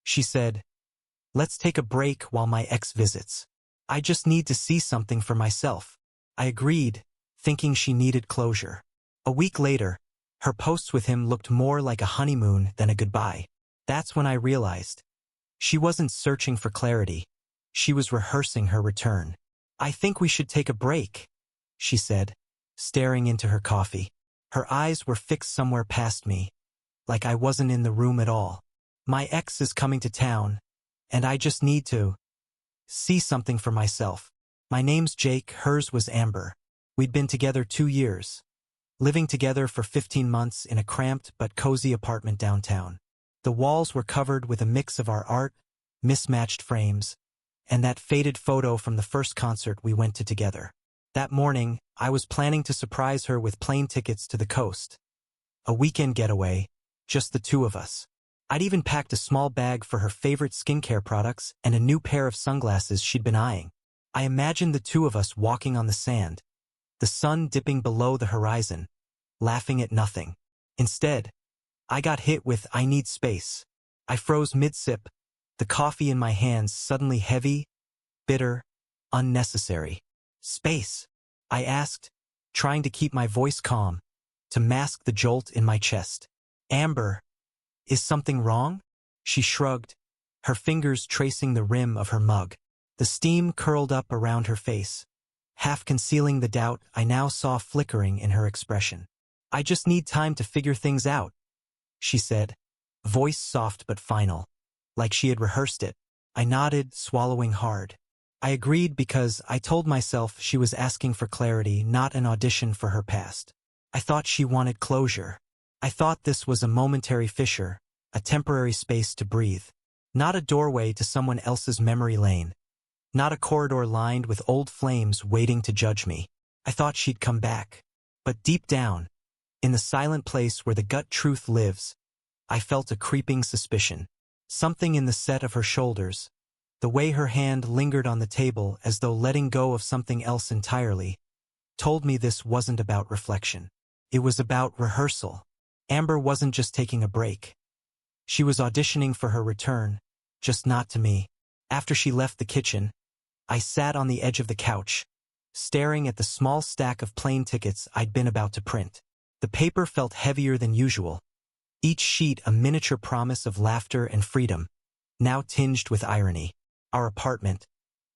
She said, "Let's take a break while my ex visits. I just need to see something for myself." I agreed, thinking she needed closure. A week later, her posts with him looked more like a honeymoon than a goodbye. That's when I realized she wasn't searching for clarity. She was rehearsing her return. "I think we should take a break," she said, staring into her coffee. Her eyes were fixed somewhere past me, like I wasn't in the room at all. "My ex is coming to town, and I just need to see something for myself." My name's Jake, hers was Amber. We'd been together 2 years, living together for 15 months in a cramped but cozy apartment downtown. The walls were covered with a mix of our art, mismatched frames, and that faded photo from the first concert we went to together. That morning, I was planning to surprise her with plane tickets to the coast. A weekend getaway, just the two of us. I'd even packed a small bag for her favorite skincare products and a new pair of sunglasses she'd been eyeing. I imagined the two of us walking on the sand, the sun dipping below the horizon, laughing at nothing. Instead, I got hit with "I need space." I froze mid-sip, the coffee in my hands suddenly heavy, bitter, unnecessary. "Space?" I asked, trying to keep my voice calm, to mask the jolt in my chest. "Amber, is something wrong?" She shrugged, her fingers tracing the rim of her mug. The steam curled up around her face, half concealing the doubt I now saw flickering in her expression. "I just need time to figure things out," she said, voice soft but final, like she had rehearsed it. I nodded, swallowing hard. I agreed because I told myself she was asking for clarity, not an audition for her past. I thought she wanted closure. I thought this was a momentary fissure, a temporary space to breathe. Not a doorway to someone else's memory lane. Not a corridor lined with old flames waiting to judge me. I thought she'd come back. But deep down, in the silent place where the gut truth lives, I felt a creeping suspicion. Something in the set of her shoulders, the way her hand lingered on the table as though letting go of something else entirely, told me this wasn't about reflection. It was about rehearsal. Amber wasn't just taking a break. She was auditioning for her return, just not to me. After she left the kitchen, I sat on the edge of the couch, staring at the small stack of plane tickets I'd been about to print. The paper felt heavier than usual, each sheet a miniature promise of laughter and freedom, now tinged with irony. Our apartment,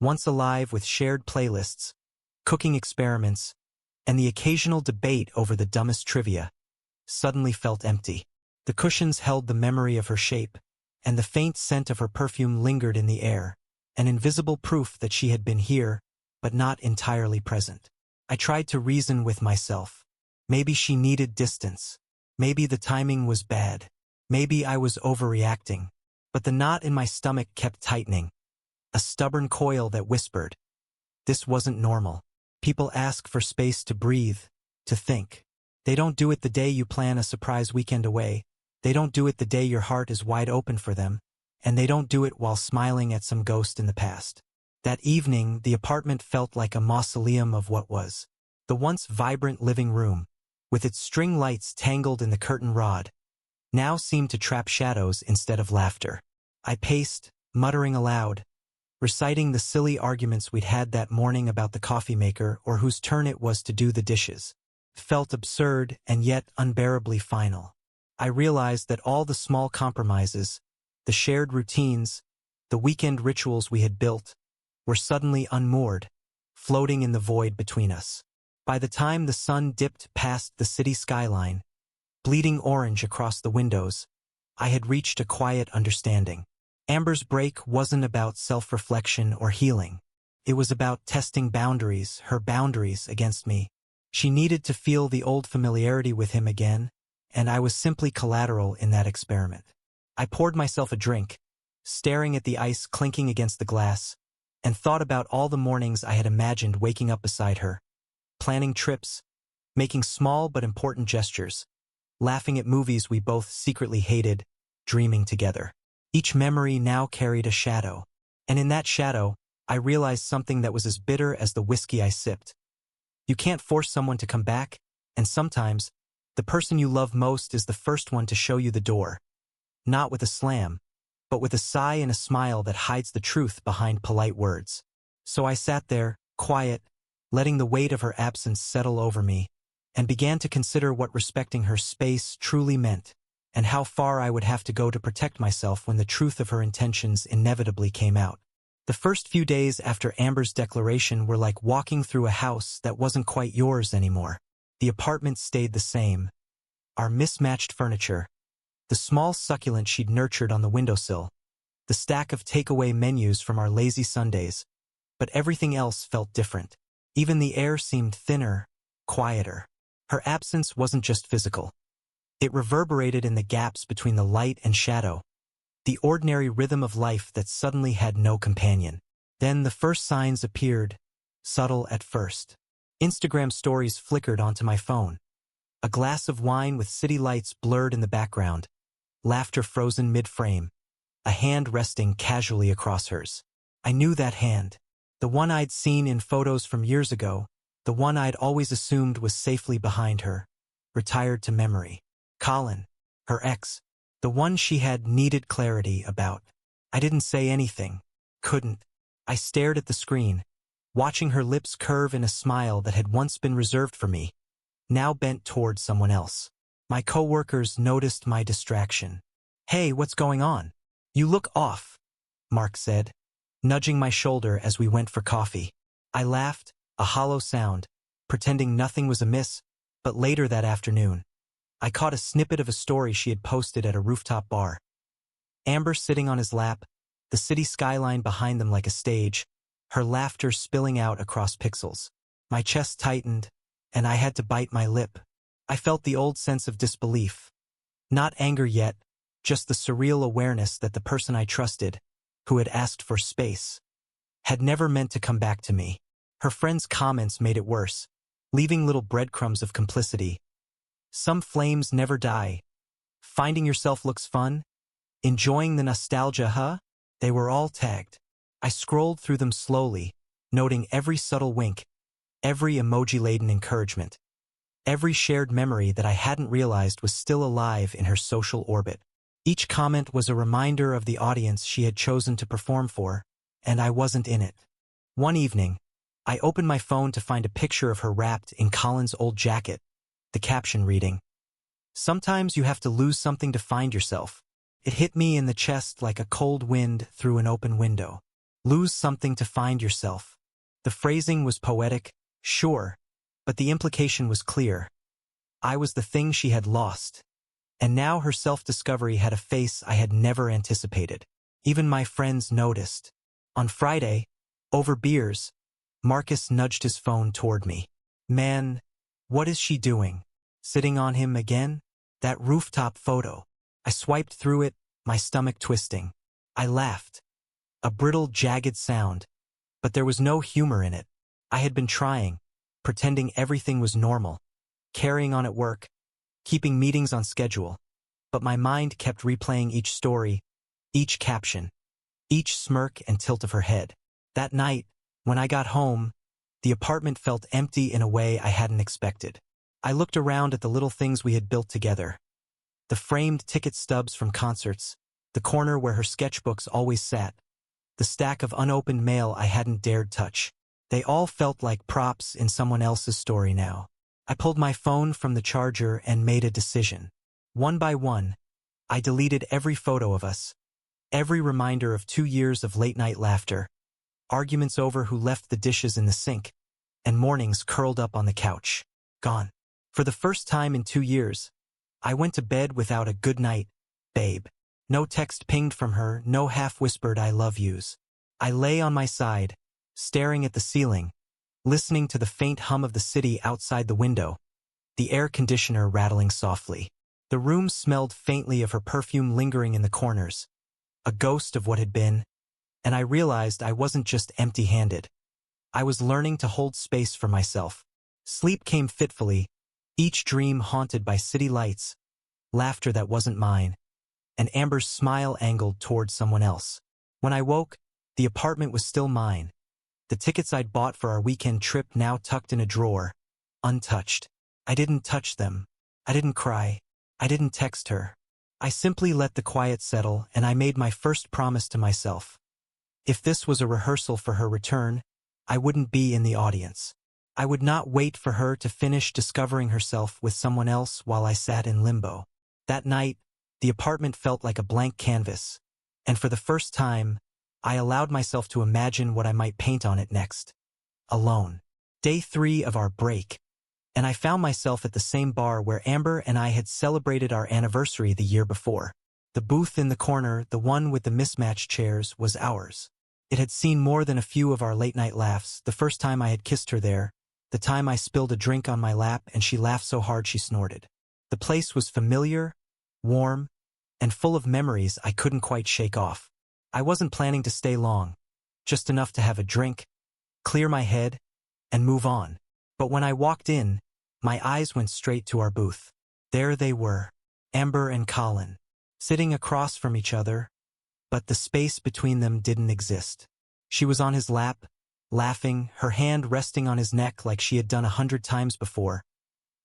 once alive with shared playlists, cooking experiments, and the occasional debate over the dumbest trivia, suddenly felt empty. The cushions held the memory of her shape, and the faint scent of her perfume lingered in the air, an invisible proof that she had been here, but not entirely present. I tried to reason with myself. Maybe she needed distance. Maybe the timing was bad. Maybe I was overreacting. But the knot in my stomach kept tightening, a stubborn coil that whispered, this wasn't normal. People ask for space to breathe, to think. They don't do it the day you plan a surprise weekend away. They don't do it the day your heart is wide open for them. And they don't do it while smiling at some ghost in the past. That evening, the apartment felt like a mausoleum of what was. The once vibrant living room, with its string lights tangled in the curtain rod, now seemed to trap shadows instead of laughter. I paced, muttering aloud, reciting the silly arguments we'd had that morning about the coffee maker or whose turn it was to do the dishes. Felt absurd and yet unbearably final. I realized that all the small compromises, the shared routines, the weekend rituals we had built, were suddenly unmoored, floating in the void between us. By the time the sun dipped past the city skyline, bleeding orange across the windows, I had reached a quiet understanding. Amber's break wasn't about self-reflection or healing. It was about testing boundaries, her boundaries against me. She needed to feel the old familiarity with him again, and I was simply collateral in that experiment. I poured myself a drink, staring at the ice clinking against the glass, and thought about all the mornings I had imagined waking up beside her, planning trips, making small but important gestures, laughing at movies we both secretly hated, dreaming together. Each memory now carried a shadow, and in that shadow, I realized something that was as bitter as the whiskey I sipped. You can't force someone to come back, and sometimes, the person you love most is the first one to show you the door. Not with a slam, but with a sigh and a smile that hides the truth behind polite words. So I sat there, quiet, letting the weight of her absence settle over me, and began to consider what respecting her space truly meant, and how far I would have to go to protect myself when the truth of her intentions inevitably came out. The first few days after Amber's declaration were like walking through a house that wasn't quite yours anymore. The apartment stayed the same. Our mismatched furniture, the small succulent she'd nurtured on the windowsill, the stack of takeaway menus from our lazy Sundays, but everything else felt different. Even the air seemed thinner, quieter. Her absence wasn't just physical. It reverberated in the gaps between the light and shadow, the ordinary rhythm of life that suddenly had no companion. Then the first signs appeared, subtle at first. Instagram stories flickered onto my phone. A glass of wine with city lights blurred in the background, laughter frozen mid-frame, a hand resting casually across hers. I knew that hand. The one I'd seen in photos from years ago, the one I'd always assumed was safely behind her, retired to memory. Colin, her ex, the one she had needed clarity about. I didn't say anything. Couldn't. I stared at the screen, watching her lips curve in a smile that had once been reserved for me, now bent toward someone else. My coworkers noticed my distraction. "Hey, what's going on? You look off," Mark said, nudging my shoulder as we went for coffee. I laughed, a hollow sound, pretending nothing was amiss, but later that afternoon, I caught a snippet of a story she had posted at a rooftop bar. Amber sitting on his lap, the city skyline behind them like a stage, her laughter spilling out across pixels. My chest tightened, and I had to bite my lip. I felt the old sense of disbelief. Not anger yet, just the surreal awareness that the person I trusted, who had asked for space, had never meant to come back to me. Her friend's comments made it worse, leaving little breadcrumbs of complicity. Some flames never die. Finding yourself looks fun? Enjoying the nostalgia, huh? They were all tagged. I scrolled through them slowly, noting every subtle wink, every emoji-laden encouragement, every shared memory that I hadn't realized was still alive in her social orbit. Each comment was a reminder of the audience she had chosen to perform for, and I wasn't in it. One evening, I opened my phone to find a picture of her wrapped in Colin's old jacket, the caption reading, "Sometimes you have to lose something to find yourself." It hit me in the chest like a cold wind through an open window. Lose something to find yourself. The phrasing was poetic, sure, but the implication was clear. I was the thing she had lost. And now her self-discovery had a face I had never anticipated. Even my friends noticed. On Friday, over beers, Marcus nudged his phone toward me. "Man, what is she doing? Sitting on him again? That rooftop photo." I swiped through it, my stomach twisting. I laughed. A brittle, jagged sound, but there was no humor in it. I had been trying, pretending everything was normal, carrying on at work, keeping meetings on schedule, but my mind kept replaying each story, each caption, each smirk and tilt of her head. That night, when I got home, the apartment felt empty in a way I hadn't expected. I looked around at the little things we had built together. The framed ticket stubs from concerts, the corner where her sketchbooks always sat, the stack of unopened mail I hadn't dared touch. They all felt like props in someone else's story now. I pulled my phone from the charger and made a decision. One by one, I deleted every photo of us, every reminder of 2 years of late-night laughter, arguments over who left the dishes in the sink, and mornings curled up on the couch. Gone. For the first time in 2 years, I went to bed without a "good night, babe." No text pinged from her, no half-whispered "I love yous." I lay on my side, staring at the ceiling, listening to the faint hum of the city outside the window, the air conditioner rattling softly. The room smelled faintly of her perfume lingering in the corners, a ghost of what had been, and I realized I wasn't just empty-handed. I was learning to hold space for myself. Sleep came fitfully, each dream haunted by city lights, laughter that wasn't mine, and Amber's smile angled toward someone else. When I woke, the apartment was still mine. The tickets I'd bought for our weekend trip now tucked in a drawer, untouched. I didn't touch them. I didn't cry. I didn't text her. I simply let the quiet settle, and I made my first promise to myself. If this was a rehearsal for her return, I wouldn't be in the audience. I would not wait for her to finish discovering herself with someone else while I sat in limbo. That night, the apartment felt like a blank canvas, and for the first time, I allowed myself to imagine what I might paint on it next. Alone. Day 3 of our break, and I found myself at the same bar where Amber and I had celebrated our anniversary the year before. The booth in the corner, the one with the mismatched chairs, was ours. It had seen more than a few of our late-night laughs, the first time I had kissed her there, the time I spilled a drink on my lap and she laughed so hard she snorted. The place was familiar, warm, and full of memories I couldn't quite shake off. I wasn't planning to stay long, just enough to have a drink, clear my head, and move on. But when I walked in, my eyes went straight to our booth. There they were, Amber and Colin, sitting across from each other, but the space between them didn't exist. She was on his lap, laughing, her hand resting on his neck like she had done 100 times before,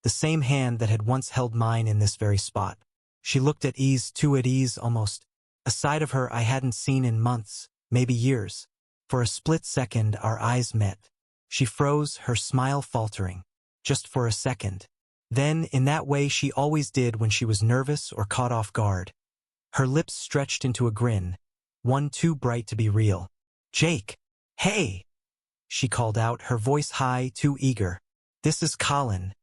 the same hand that had once held mine in this very spot. She looked at ease, too at ease almost, a side of her I hadn't seen in months, maybe years. For a split second our eyes met. She froze, her smile faltering, just for a second. Then, in that way she always did when she was nervous or caught off guard, her lips stretched into a grin, one too bright to be real. "Jake! Hey!" she called out, her voice high, too eager. "This is Colin.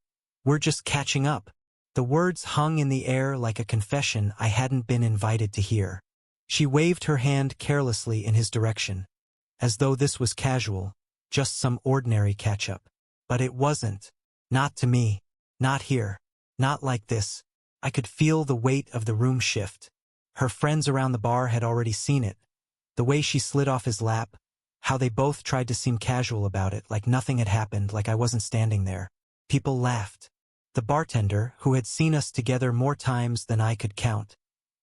We're just catching up." The words hung in the air like a confession I hadn't been invited to hear. She waved her hand carelessly in his direction, as though this was casual, just some ordinary catch-up. But it wasn't. Not to me. Not here. Not like this. I could feel the weight of the room shift. Her friends around the bar had already seen it. The way she slid off his lap, how they both tried to seem casual about it, like nothing had happened, like I wasn't standing there. People laughed. The bartender, who had seen us together more times than I could count,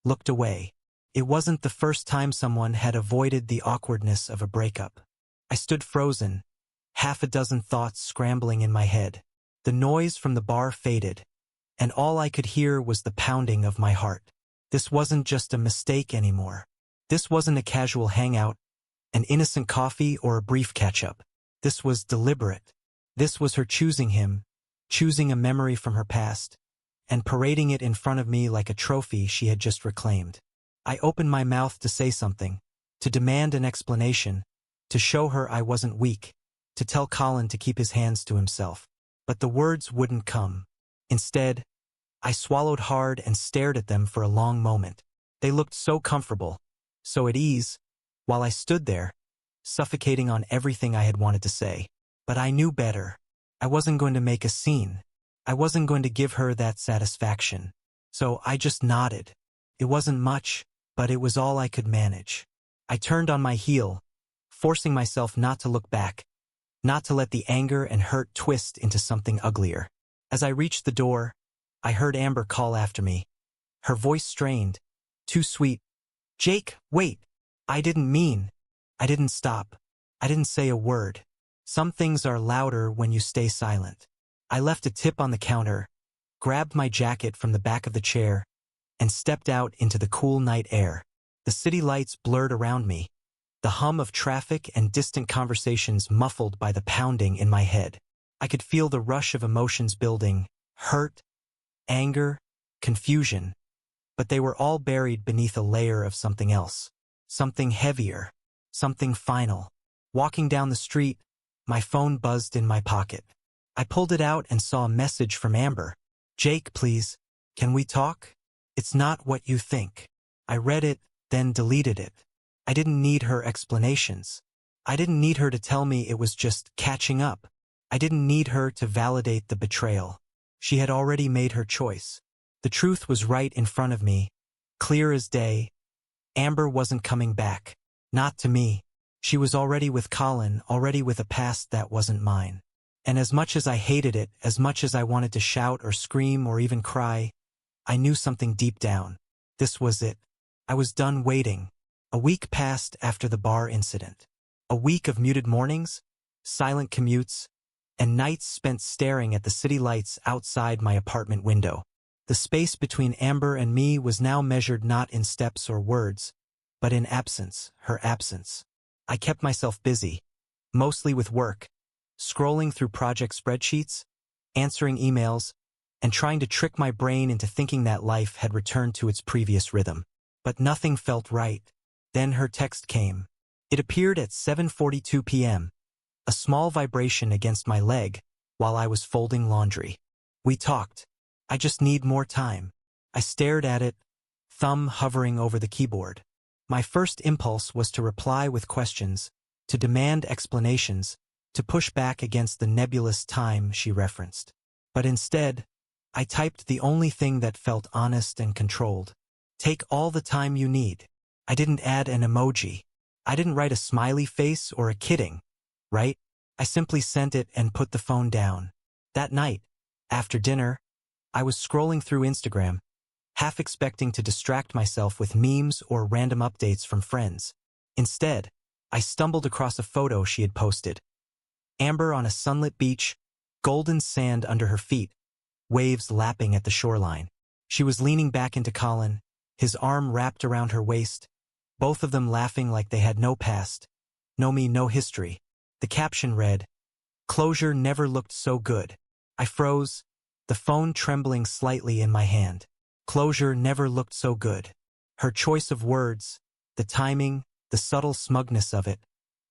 looked away. It wasn't the first time someone had avoided the awkwardness of a breakup. I stood frozen, half a dozen thoughts scrambling in my head. The noise from the bar faded, and all I could hear was the pounding of my heart. This wasn't just a mistake anymore. This wasn't a casual hangout, an innocent coffee, or a brief catch-up. This was deliberate. This was her choosing him, choosing a memory from her past, and parading it in front of me like a trophy she had just reclaimed. I opened my mouth to say something, to demand an explanation, to show her I wasn't weak, to tell Colin to keep his hands to himself. But the words wouldn't come. Instead, I swallowed hard and stared at them for a long moment. They looked so comfortable, so at ease, while I stood there, suffocating on everything I had wanted to say. But I knew better. I wasn't going to make a scene. I wasn't going to give her that satisfaction. So I just nodded. It wasn't much, but it was all I could manage. I turned on my heel, forcing myself not to look back, not to let the anger and hurt twist into something uglier. As I reached the door, I heard Amber call after me. Her voice strained, too sweet. "Jake, wait. I didn't mean." I didn't stop. I didn't say a word. Some things are louder when you stay silent. I left a tip on the counter, grabbed my jacket from the back of the chair, and stepped out into the cool night air. The city lights blurred around me, the hum of traffic and distant conversations muffled by the pounding in my head. I could feel the rush of emotions building, hurt, anger, confusion, but they were all buried beneath a layer of something else, something heavier, something final. Walking down the street, my phone buzzed in my pocket. I pulled it out and saw a message from Amber. "Jake, please, can we talk? It's not what you think." I read it, then deleted it. I didn't need her explanations. I didn't need her to tell me it was just catching up. I didn't need her to validate the betrayal. She had already made her choice. The truth was right in front of me, clear as day. Amber wasn't coming back. Not to me. She was already with Colin, already with a past that wasn't mine. And as much as I hated it, as much as I wanted to shout or scream or even cry, I knew something deep down. This was it. I was done waiting. A week passed after the bar incident. A week of muted mornings, silent commutes, and nights spent staring at the city lights outside my apartment window. The space between Amber and me was now measured not in steps or words, but in absence, her absence. I kept myself busy, mostly with work, scrolling through project spreadsheets, answering emails, and trying to trick my brain into thinking that life had returned to its previous rhythm. But nothing felt right. Then her text came. It appeared at 7:42 p.m., a small vibration against my leg while I was folding laundry. We talked. I just need more time. I stared at it, thumb hovering over the keyboard. My first impulse was to reply with questions, to demand explanations, to push back against the nebulous time she referenced. But instead, I typed the only thing that felt honest and controlled. Take all the time you need. I didn't add an emoji. I didn't write a smiley face or a kidding, right? I simply sent it and put the phone down. That night, after dinner, I was scrolling through Instagram, half expecting to distract myself with memes or random updates from friends. Instead, I stumbled across a photo she had posted. Amber on a sunlit beach, golden sand under her feet, waves lapping at the shoreline. She was leaning back into Colin, his arm wrapped around her waist, both of them laughing like they had no past, no me, no history. The caption read, "Closure never looked so good." I froze, the phone trembling slightly in my hand. Closure never looked so good. Her choice of words, the timing, the subtle smugness of it,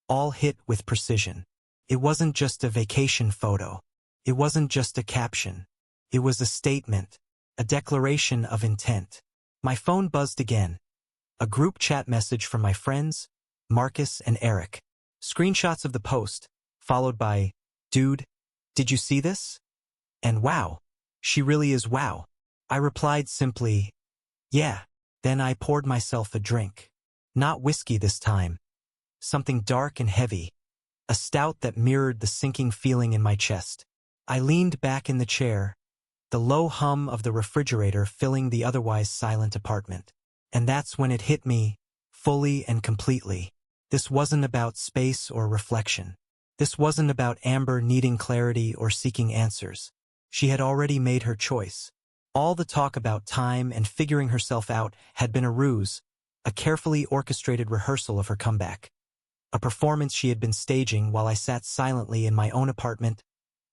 all hit with precision. It wasn't just a vacation photo. It wasn't just a caption. It was a statement, a declaration of intent. My phone buzzed again. A group chat message from my friends, Marcus and Eric. Screenshots of the post, followed by, "Dude, did you see this?" And "Wow, she really is wow." I replied simply, "Yeah." Then I poured myself a drink. Not whiskey this time. Something dark and heavy. A stout that mirrored the sinking feeling in my chest. I leaned back in the chair, the low hum of the refrigerator filling the otherwise silent apartment. And that's when it hit me, fully and completely. This wasn't about space or reflection. This wasn't about Amber needing clarity or seeking answers. She had already made her choice. All the talk about time and figuring herself out had been a ruse, a carefully orchestrated rehearsal of her comeback. A performance she had been staging while I sat silently in my own apartment,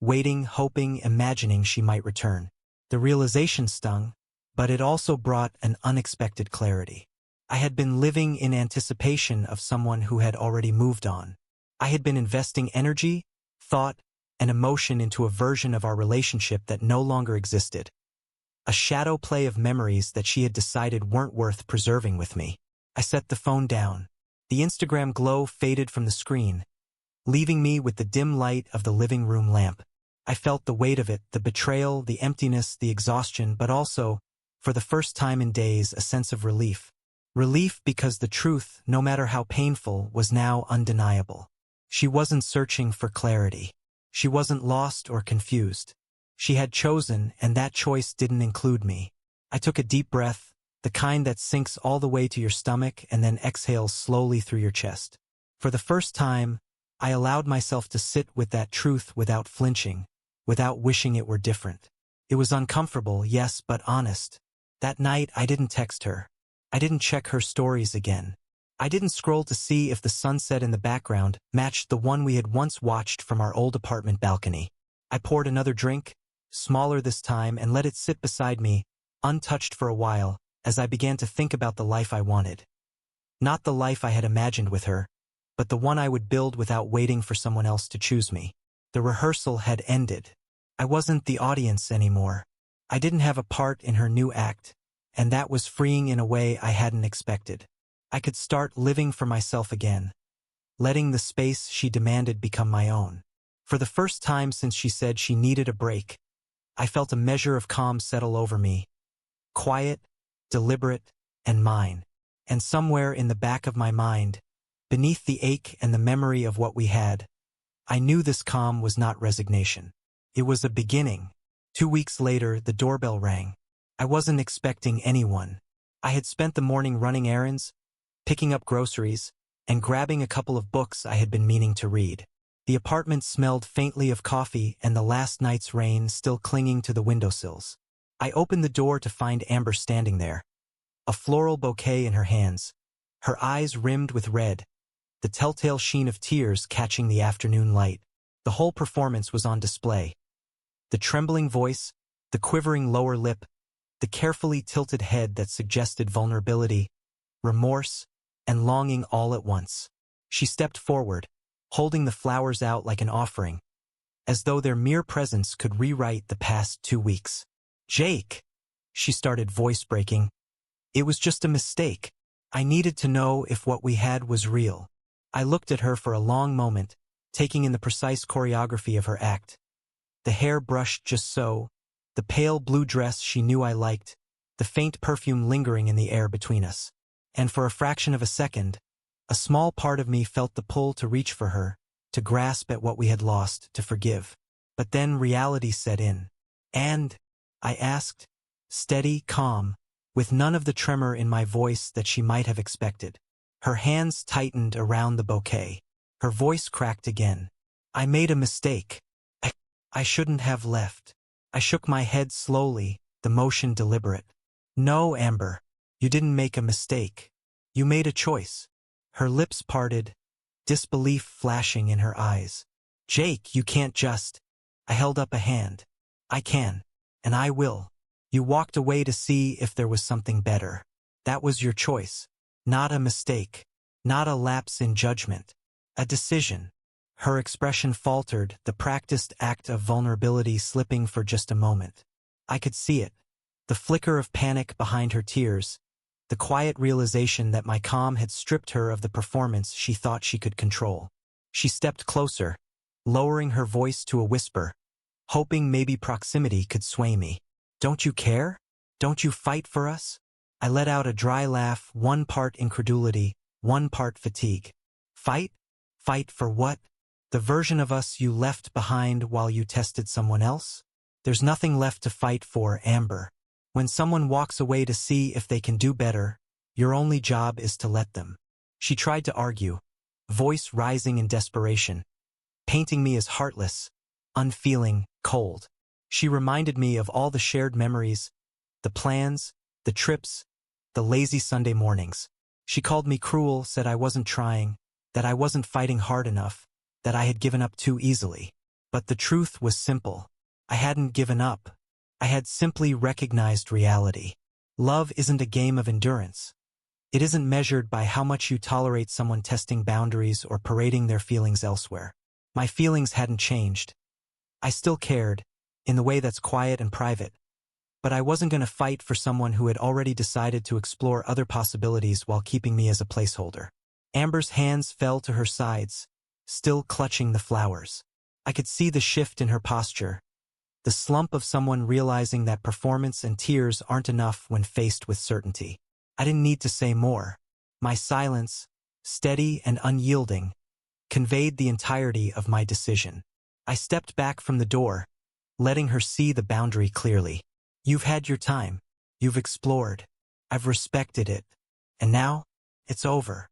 waiting, hoping, imagining she might return. The realization stung, but it also brought an unexpected clarity. I had been living in anticipation of someone who had already moved on. I had been investing energy, thought, and emotion into a version of our relationship that no longer existed. A shadow play of memories that she had decided weren't worth preserving with me. I set the phone down. The Instagram glow faded from the screen, leaving me with the dim light of the living room lamp. I felt the weight of it, the betrayal, the emptiness, the exhaustion, but also, for the first time in days, a sense of relief. Relief because the truth, no matter how painful, was now undeniable. She wasn't searching for clarity. She wasn't lost or confused. She had chosen, and that choice didn't include me. I took a deep breath, the kind that sinks all the way to your stomach and then exhales slowly through your chest. For the first time, I allowed myself to sit with that truth without flinching, without wishing it were different. It was uncomfortable, yes, but honest. That night, I didn't text her. I didn't check her stories again. I didn't scroll to see if the sunset in the background matched the one we had once watched from our old apartment balcony. I poured another drink, smaller this time, and let it sit beside me, untouched for a while, as I began to think about the life I wanted. Not the life I had imagined with her, but the one I would build without waiting for someone else to choose me. The rehearsal had ended. I wasn't the audience anymore. I didn't have a part in her new act, and that was freeing in a way I hadn't expected. I could start living for myself again, letting the space she demanded become my own. For the first time since she said she needed a break, I felt a measure of calm settle over me. Quiet, deliberate, and mine. And somewhere in the back of my mind, beneath the ache and the memory of what we had, I knew this calm was not resignation. It was a beginning. 2 weeks later, the doorbell rang. I wasn't expecting anyone. I had spent the morning running errands, picking up groceries, and grabbing a couple of books I had been meaning to read. The apartment smelled faintly of coffee and the last night's rain still clinging to the windowsills. I opened the door to find Amber standing there, a floral bouquet in her hands, her eyes rimmed with red, the telltale sheen of tears catching the afternoon light. The whole performance was on display. The trembling voice, the quivering lower lip, the carefully tilted head that suggested vulnerability, remorse, and longing all at once. She stepped forward, holding the flowers out like an offering, as though their mere presence could rewrite the past 2 weeks. "Jake," she started, voice breaking. "It was just a mistake. I needed to know if what we had was real." I looked at her for a long moment, taking in the precise choreography of her act. The hair brushed just so, the pale blue dress she knew I liked, the faint perfume lingering in the air between us. And for a fraction of a second, a small part of me felt the pull to reach for her, to grasp at what we had lost, to forgive. But then reality set in. "And?" I asked, steady, calm, with none of the tremor in my voice that she might have expected. Her hands tightened around the bouquet. Her voice cracked again. "I made a mistake. I shouldn't have left." I shook my head slowly, the motion deliberate. "No, Amber, you didn't make a mistake. You made a choice." Her lips parted, disbelief flashing in her eyes. "Jake, you can't just..." I held up a hand. "I can. And I will. You walked away to see if there was something better. That was your choice. Not a mistake. Not a lapse in judgment. A decision." Her expression faltered, the practiced act of vulnerability slipping for just a moment. I could see it. The flicker of panic behind her tears. The quiet realization that my calm had stripped her of the performance she thought she could control. She stepped closer, lowering her voice to a whisper, hoping maybe proximity could sway me. "Don't you care? Don't you fight for us?" I let out a dry laugh, one part incredulity, one part fatigue. "Fight? Fight for what? The version of us you left behind while you tested someone else? There's nothing left to fight for, Amber. When someone walks away to see if they can do better, your only job is to let them." She tried to argue, voice rising in desperation, painting me as heartless, unfeeling, cold. She reminded me of all the shared memories, the plans, the trips, the lazy Sunday mornings. She called me cruel, said I wasn't trying, that I wasn't fighting hard enough, that I had given up too easily. But the truth was simple. I hadn't given up. I had simply recognized reality. Love isn't a game of endurance. It isn't measured by how much you tolerate someone testing boundaries or parading their feelings elsewhere. My feelings hadn't changed. I still cared, in the way that's quiet and private. But I wasn't going to fight for someone who had already decided to explore other possibilities while keeping me as a placeholder. Amber's hands fell to her sides, still clutching the flowers. I could see the shift in her posture, the slump of someone realizing that performance and tears aren't enough when faced with certainty. I didn't need to say more. My silence, steady and unyielding, conveyed the entirety of my decision. I stepped back from the door, letting her see the boundary clearly. "You've had your time. You've explored. I've respected it. And now, it's over."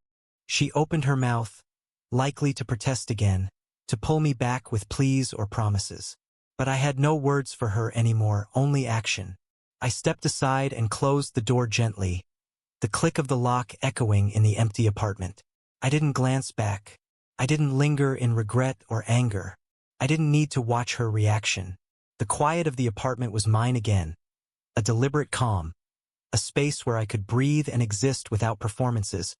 She opened her mouth, likely to protest again, to pull me back with pleas or promises. But I had no words for her anymore, only action. I stepped aside and closed the door gently, the click of the lock echoing in the empty apartment. I didn't glance back. I didn't linger in regret or anger. I didn't need to watch her reaction. The quiet of the apartment was mine again, a deliberate calm, a space where I could breathe and exist without performances,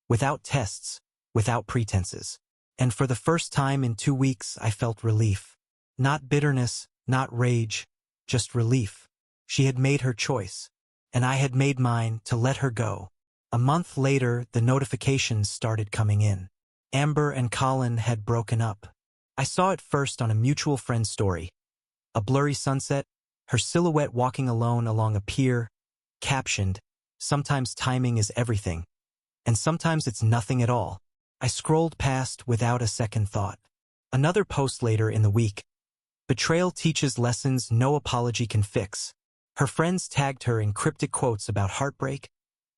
without tests, without pretenses. And for the first time in 2 weeks, I felt relief. Not bitterness, not rage, just relief. She had made her choice, and I had made mine to let her go. A month later, the notifications started coming in. Amber and Colin had broken up. I saw it first on a mutual friend's story. A blurry sunset, her silhouette walking alone along a pier, captioned, "Sometimes timing is everything, and sometimes it's nothing at all." I scrolled past without a second thought. Another post later in the week. "Betrayal teaches lessons no apology can fix." Her friends tagged her in cryptic quotes about heartbreak,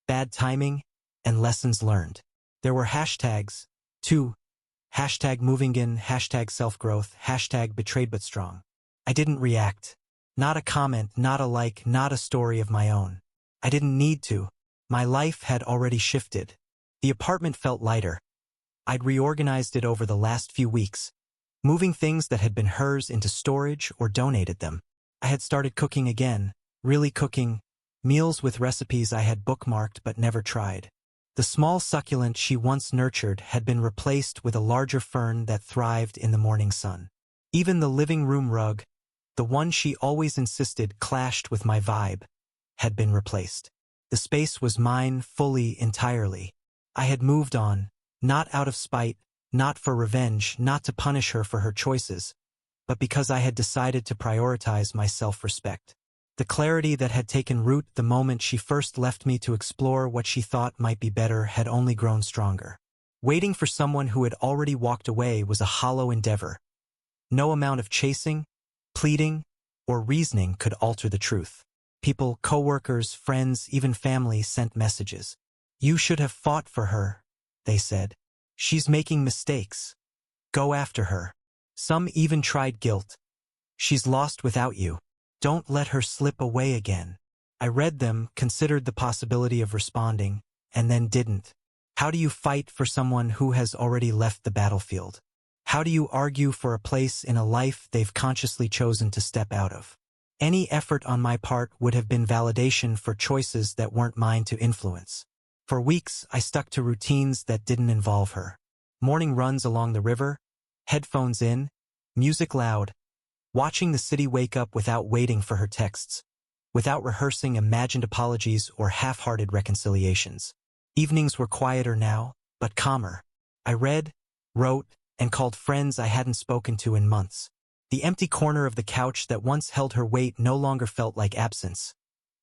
bad timing, and lessons learned. There were hashtags, too. #moving in, #self-growth, #betrayed but strong. I didn't react. Not a comment, not a like, not a story of my own. I didn't need to. My life had already shifted. The apartment felt lighter. I'd reorganized it over the last few weeks, moving things that had been hers into storage or donated them. I had started cooking again, really cooking, meals with recipes I had bookmarked but never tried. The small succulent she once nurtured had been replaced with a larger fern that thrived in the morning sun. Even the living room rug, the one she always insisted clashed with my vibe, had been replaced. The space was mine fully, entirely. I had moved on, not out of spite, not for revenge, not to punish her for her choices, but because I had decided to prioritize my self-respect. The clarity that had taken root the moment she first left me to explore what she thought might be better had only grown stronger. Waiting for someone who had already walked away was a hollow endeavor. No amount of chasing, pleading, or reasoning could alter the truth. People, coworkers, friends, even family sent messages. "You should have fought for her," they said. "She's making mistakes. Go after her." Some even tried guilt. "She's lost without you. Don't let her slip away again." I read them, considered the possibility of responding, and then didn't. How do you fight for someone who has already left the battlefield? How do you argue for a place in a life they've consciously chosen to step out of? Any effort on my part would have been validation for choices that weren't mine to influence. For weeks, I stuck to routines that didn't involve her. Morning runs along the river, headphones in, music loud, watching the city wake up without waiting for her texts, without rehearsing imagined apologies or half-hearted reconciliations. Evenings were quieter now, but calmer. I read, wrote, and called friends I hadn't spoken to in months. The empty corner of the couch that once held her weight no longer felt like absence.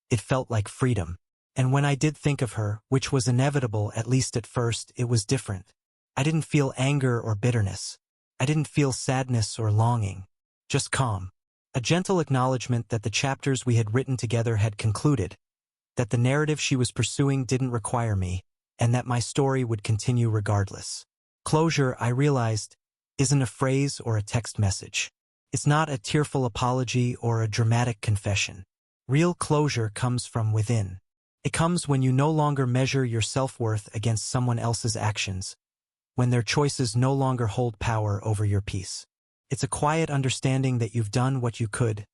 It felt like freedom. And when I did think of her, which was inevitable at least at first, it was different. I didn't feel anger or bitterness. I didn't feel sadness or longing. Just calm. A gentle acknowledgement that the chapters we had written together had concluded, that the narrative she was pursuing didn't require me, and that my story would continue regardless. Closure, I realized, isn't a phrase or a text message. It's not a tearful apology or a dramatic confession. Real closure comes from within. It comes when you no longer measure your self-worth against someone else's actions, when their choices no longer hold power over your peace. It's a quiet understanding that you've done what you could,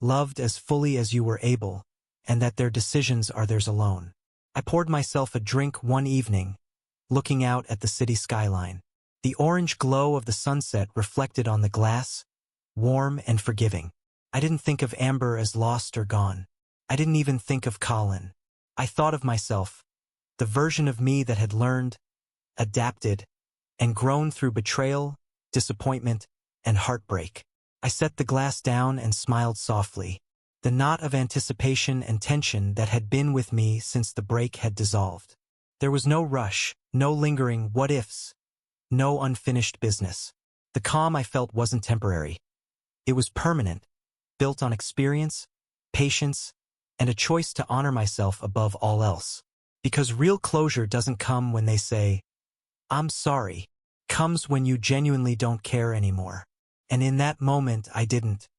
loved as fully as you were able, and that their decisions are theirs alone. I poured myself a drink one evening, looking out at the city skyline. The orange glow of the sunset reflected on the glass, warm and forgiving. I didn't think of Amber as lost or gone. I didn't even think of Colin. I thought of myself, the version of me that had learned, adapted, and grown through betrayal, disappointment, and heartbreak. I set the glass down and smiled softly. The knot of anticipation and tension that had been with me since the break had dissolved. There was no rush, no lingering what-ifs, no unfinished business. The calm I felt wasn't temporary. It was permanent, built on experience, patience, and a choice to honor myself above all else. Because real closure doesn't come when they say, "I'm sorry." It comes when you genuinely don't care anymore. And in that moment, I didn't.